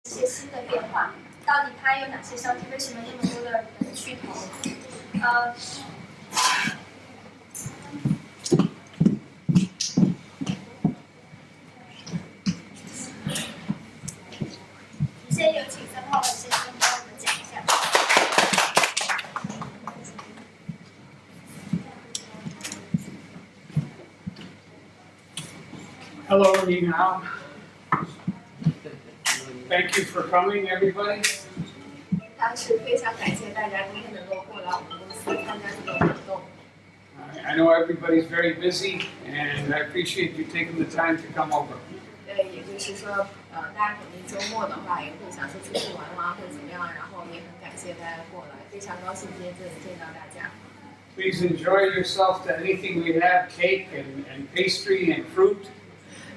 一些新的变化，到底它有哪些商机？为什么那么多的人去投？现在有请三炮先生帮我们讲一下。Hello, Ni Hao. Thank you for coming, everybody. 当时非常感谢大家今天能够过来我们公司参加这个活动。I know everybody's very busy, and I appreciate you taking the time to come over. 对，也就是说，大家肯定周末的话也会想说出去玩玩或者怎么样，然后也很感谢大家过来，非常高兴今天这里见到大家。Please enjoy yourself to anything we have, cake and pastry and fruit.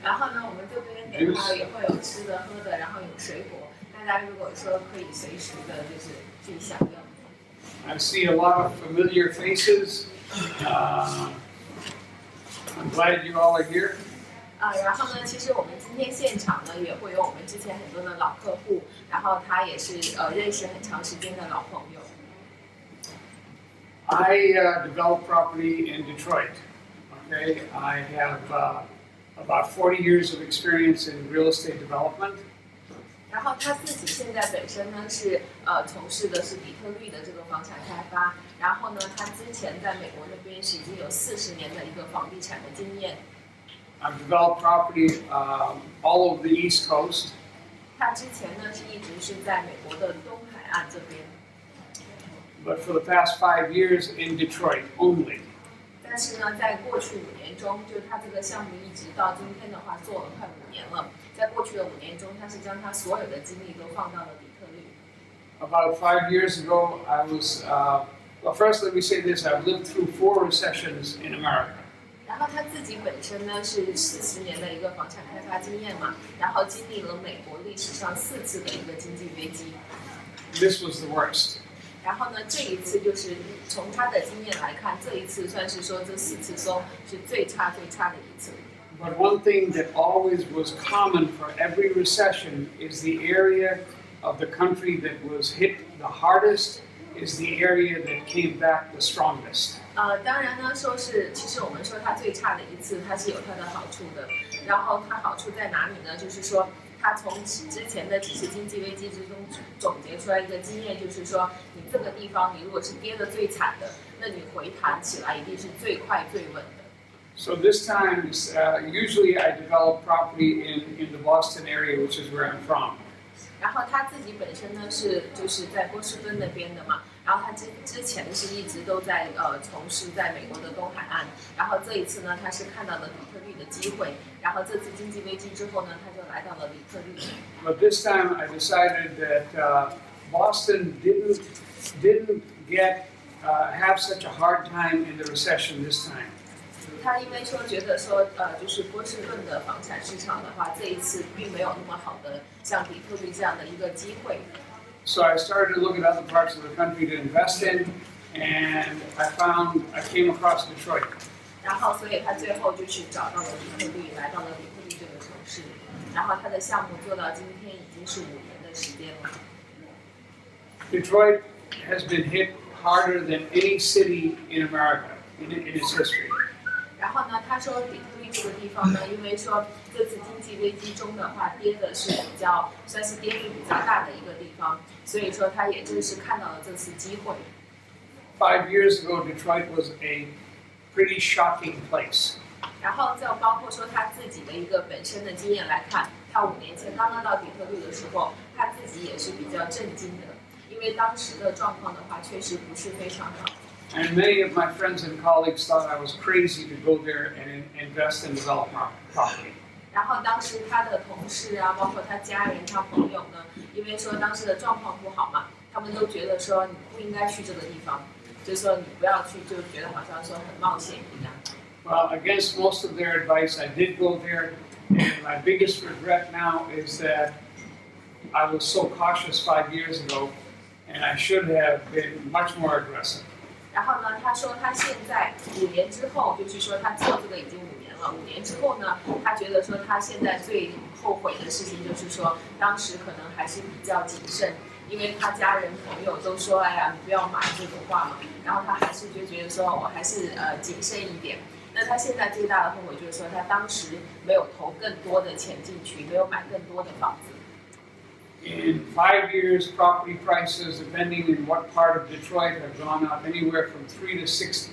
然后呢，我们这边点好也会有吃的喝的，然后有水果，大家如果说可以随时的就是去享用。I see a lot of familiar faces. I'm glad you all are here. 然后呢，其实我们今天现场呢也会有我们之前很多的老客户，然后他也是认识很长时间的老朋友。I develop property in Detroit. Okay, I have about 40 years of experience in real estate development. 然后他自己现在本身呢是从事的是底特律的这个房产开发，然后呢他之前在美国那边是已经有40年的一个房地产的经验。I've developed property all over the East Coast. 他之前呢是一直是在美国的东海岸这边。But for the past 5 years in Detroit only. 但是呢，在过去5年中，就他这个项目一直到今天的话，做了快5年了。在过去的5年中，他是将他所有的精力都放到了底特律。About 5 years ago, I was, well, first let me say this, I've lived through 4 recessions in America. 然后他自己本身呢是40年的一个房产开发经验嘛，然后经历了美国历史上4次的一个经济危机。This was the worst. 然后呢，这一次就是从他的经验来看，这一次算是说这4次中是最差的一次。But one thing that always was common for every recession is the area of the country that was hit the hardest is the area that came back the strongest. 当然呢，说是其实我们说它最差的一次，它是有它的好处的。然后它好处在哪里呢？就是说，它从之前的几次经济危机之中总结出来一个经验，就是说，你这个地方你如果是跌得最惨的，那你回弹起来一定是最快最稳的。So this time, usually I develop property in the Boston area, which is where I'm from. 然后他自己本身呢就是在波士顿那边的嘛，然后他之前是一直都在从事在美国的东海岸，然后这一次呢他是看到了底特律的机会，然后这次经济危机之后呢他就来到了底特律。But this time I decided that Boston didn't have such a hard time in the recession this time. 他因为说觉得说就是波士顿的房产市场的话，这一次并没有那么好的像底特律这样的一个机会。So I started to look at other parts of the country to invest in, and I came across Detroit. 然后，所以他最后就去找到了底特律，来到了底特律这个城市。然后他的项目做到今天已经是5年的时间了。Detroit has been hit harder than any city in America in its history. 然后呢，他说底特律这个地方呢，因为说这次经济危机中的话，跌的是算是跌幅比较大的一个地方，所以说他也正是看到了这次机会。5 years ago, Detroit was a pretty shocking place. 然后再包括说他自己的一个本身的经验来看，他5年前刚刚到底特律的时候，他自己也是比较震惊的，因为当时的状况的话，确实不是非常好。And many of my friends and colleagues thought I was crazy to go there and invest and develop property. 然后当时他的同事啊，包括他家人、他朋友呢，因为说当时的状况不好嘛，他们都觉得说你不应该去这个地方，就是说你不要去，就觉得好像说很冒险一样。Well, against most of their advice, I did go there, and my biggest regret now is that I was so cautious 5 years ago, and I should have been much more aggressive. 然后呢，他说他现在5年之后，就是说他做这个已经5年5年之后呢，他觉得说他现在最后悔的事情就是说，当时可能还是比较谨慎，因为他家人朋友都说，哎呀，你不要买这种画嘛，然后他还是就觉得说，我还是谨慎一点。那他现在最大的后悔就是说，他当时没有投更多的钱进去，没有买更多的房子。In 5 years, property prices, depending in what part of Detroit, have gone up anywhere from 3 to 6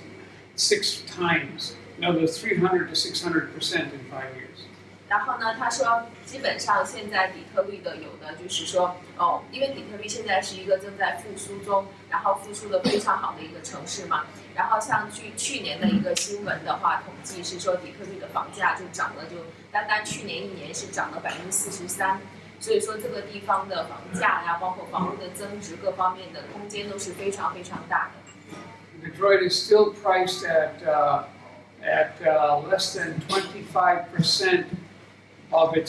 times. In other words, 300 to 600% in 5 years. 然后呢，他说，基本上现在底特律的有的就是说，因为底特律现在是一个正在复苏中，然后复苏的非常好的一个城市嘛。然后像去年的一个新闻的话，统计是说底特律的房价就涨了，就单单去年1年是涨了43%。所以说这个地方的房价呀，包括房屋的增值各方面的空间都是非常非常大的。Detroit is still priced at less than 25% of its